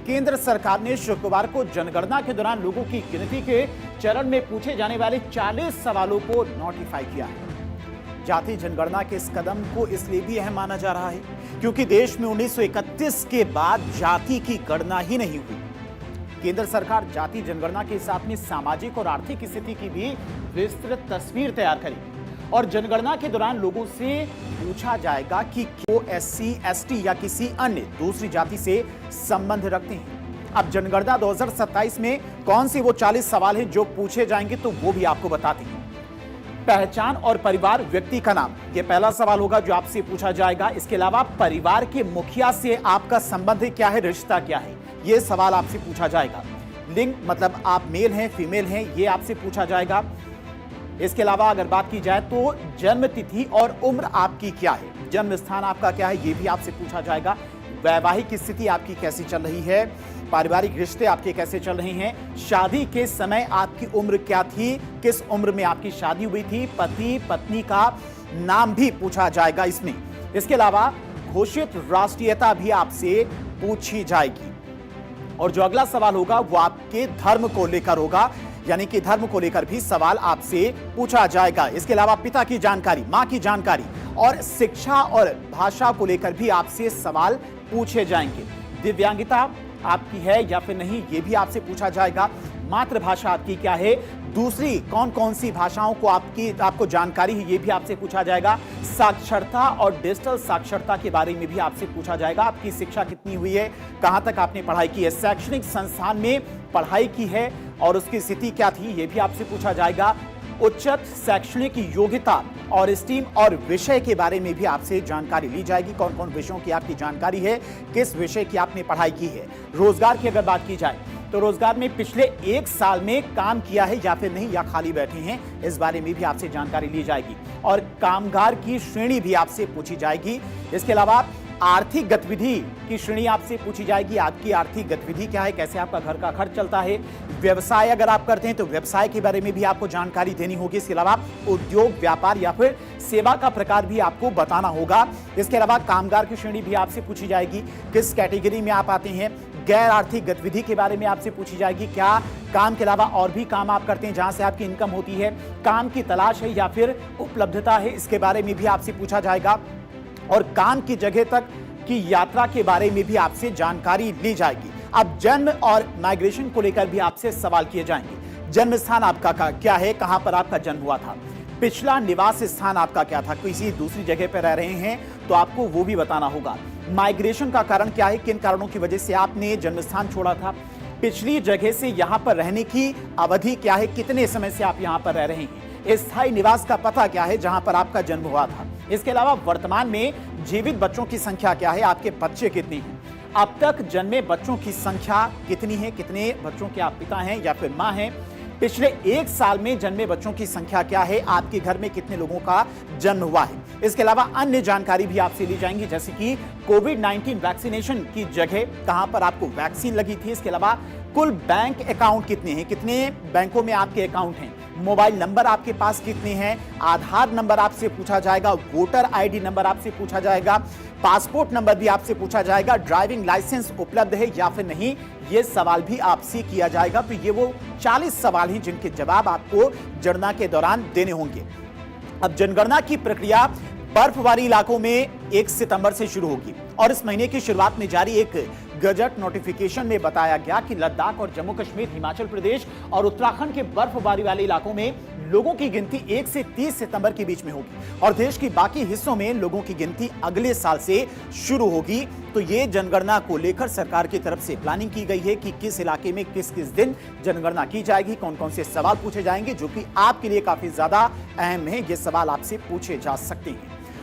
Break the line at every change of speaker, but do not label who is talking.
केंद्र सरकार ने शुक्रवार को जनगणना के दौरान लोगों की गिनती के चरण में पूछे जाने वाले 40 सवालों को नोटिफाई किया है। जाति जनगणना के इस कदम को इसलिए भी अहम माना जा रहा है क्योंकि देश में 1931 के बाद जाति की गणना ही नहीं हुई। केंद्र सरकार जाति जनगणना के साथ में सामाजिक और आर्थिक स्थिति की भी विस्तृत तस्वीर तैयार करेगी और जनगणना के दौरान लोगों से पूछा जाएगा कि वो एससी, एसटी या किसी अन्य दूसरी जाति से संबंध रखते हैं। अब जनगणना 2027 में कौन से वो 40 सवाल हैं जो पूछे जाएंगे तो वो भी आपको बताते हैं। पहचान और परिवार, व्यक्ति का नाम, ये पहला सवाल होगा जो आपसे पूछा जाएगा। इसके अलावा परिवार के मुखिया से आपका संबंध क्या है, रिश्ता क्या है, ये सवाल आपसे पूछा जाएगा। लिंग मतलब आप मेल हैं, फीमेल हैं, ये आपसे पूछा जाएगा। इसके अलावा अगर बात की जाए तो जन्म तिथि और उम्र आपकी क्या है, जन्म स्थान आपका क्या है, ये भी आपसे पूछा जाएगा। वैवाहिक स्थिति आपकी कैसी चल रही है, पारिवारिक रिश्ते आपके कैसे चल रहे हैं, शादी के समय आपकी उम्र क्या थी, किस उम्र में आपकी शादी हुई थी, पति पत्नी का नाम भी पूछा जाएगा इसमें। इसके अलावा घोषित राष्ट्रीयता भी आपसे पूछी जाएगी। और जो अगला सवाल होगा वो आपके धर्म को लेकर होगा, यानी कि धर्म को लेकर भी सवाल आपसे पूछा जाएगा। इसके अलावा पिता की जानकारी, मां की जानकारी और शिक्षा और भाषा को लेकर भी आपसे सवाल पूछे जाएंगे। दिव्यांगता आपकी है या फिर नहीं, ये भी आपसे पूछा जाएगा। मातृभाषा आपकी क्या है, दूसरी कौन कौन सी भाषाओं को आपको जानकारी है, ये भी आपसे पूछा जाएगा। साक्षरता और डिजिटल साक्षरता के बारे में भी आपसे पूछा जाएगा। आपकी शिक्षा कितनी हुई है, कहां तक आपने पढ़ाई की है, शैक्षणिक संस्थान में पढ़ाई की है और उसकी स्थिति क्या थी, ये भी आपसे पूछा जाएगा। उच्चतर शैक्षणिक योग्यता और स्ट्रीम और विषय के बारे में भी आपसे जानकारी ली जाएगी। कौन कौन विषयों की आपकी जानकारी है, किस विषय की आपने पढ़ाई की है। रोजगार की अगर बात की जाए तो रोजगार में पिछले 1 साल में काम किया है या फिर नहीं, या खाली बैठे हैं, इस बारे में भी आपसे जानकारी ली जाएगी। और कामगार की श्रेणी भी आपसे पूछी जाएगी। इसके अलावा आर्थिक गतिविधि की श्रेणी आपसे पूछी जाएगी। आपकी आर्थिक गतिविधि क्या है, कैसे आपका घर का खर्च चलता है। व्यवसाय अगर आप करते हैं तो व्यवसाय के बारे में भी आपको जानकारी देनी होगी। इसके अलावा उद्योग, व्यापार या फिर सेवा का प्रकार भी आपको बताना होगा। इसके अलावा कामगार की श्रेणी भी आपसे पूछी जाएगी, किस कैटेगरी में आप आते हैं। गैर आर्थिक गतिविधि के बारे में आपसे पूछी जाएगी, क्या काम के अलावा और भी काम आप करते हैं जहां से आपकी इनकम होती है, काम की तलाश है या फिर उपलब्धता है, इसके बारे में भी आपसे पूछा जाएगा। और काम की जगह तक की यात्रा के बारे में भी आपसे जानकारी ली जाएगी। अब जन्म और माइग्रेशन को लेकर भी आपसे सवाल किए जाएंगे। जन्म स्थान आपका क्या है, कहां पर आपका जन्म हुआ था। पिछला निवास स्थान आपका क्या था, किसी दूसरी जगह पर रह रहे हैं तो आपको वो भी बताना होगा। माइग्रेशन का कारण क्या है, किन कारणों की वजह से आपने जन्म स्थान छोड़ा था। पिछली जगह से यहां पर रहने की अवधि क्या है, कितने समय से आप यहां पर रह रहे हैं। स्थायी निवास का पता क्या है जहां पर आपका जन्म हुआ था। इसके अलावा वर्तमान में जीवित बच्चों की संख्या क्या है, आपके बच्चे कितने हैं। अब तक जन्मे बच्चों की संख्या कितनी है, कितने बच्चों के आप पिता हैं या फिर मां हैं। पिछले 1 साल में जन्मे बच्चों की संख्या क्या है, आपके घर में कितने लोगों का जन्म हुआ है। इसके अलावा अन्य जानकारी भी आपसे ली जाएंगी, जैसे कि कोविड-19 वैक्सीनेशन की जगह कहां पर आपको वैक्सीन लगी थी। इसके अलावा कुल बैंक अकाउंट कितने हैं, कितने बैंकों में आपके अकाउंट हैं। मोबाइल नंबर आपके पास कितने हैं। आधार नंबर आपसे पूछा जाएगा। वोटर आईडी नंबर आपसे पूछा जाएगा। पासपोर्ट नंबर भी आपसे पूछा जाएगा। ड्राइविंग लाइसेंस उपलब्ध है या फिर नहीं, ये सवाल भी आपसे किया जाएगा। तो ये वो 40 सवाल हैं जिनके जवाब आपको जनगणना के दौरान देने होंगे। अब जनगणना की प्रक्रिया बर्फबारी इलाकों में 1 सितंबर से शुरू होगी और इस महीने की शुरुआत में जारी एक गजट नोटिफिकेशन में बताया गया कि लद्दाख और जम्मू कश्मीर, हिमाचल प्रदेश और उत्तराखंड के बर्फबारी वाले इलाकों में लोगों की गिनती 1 से 30 सितंबर के बीच में होगी और देश की बाकी हिस्सों में लोगों की गिनती अगले साल से शुरू होगी। तो ये जनगणना को लेकर सरकार की तरफ से प्लानिंग की गई है कि किस इलाके में किस किस दिन जनगणना की जाएगी, कौन कौन से सवाल पूछे जाएंगे, जो कि आपके लिए काफी ज्यादा अहम है। ये सवाल आपसे पूछे जा सकते हैं।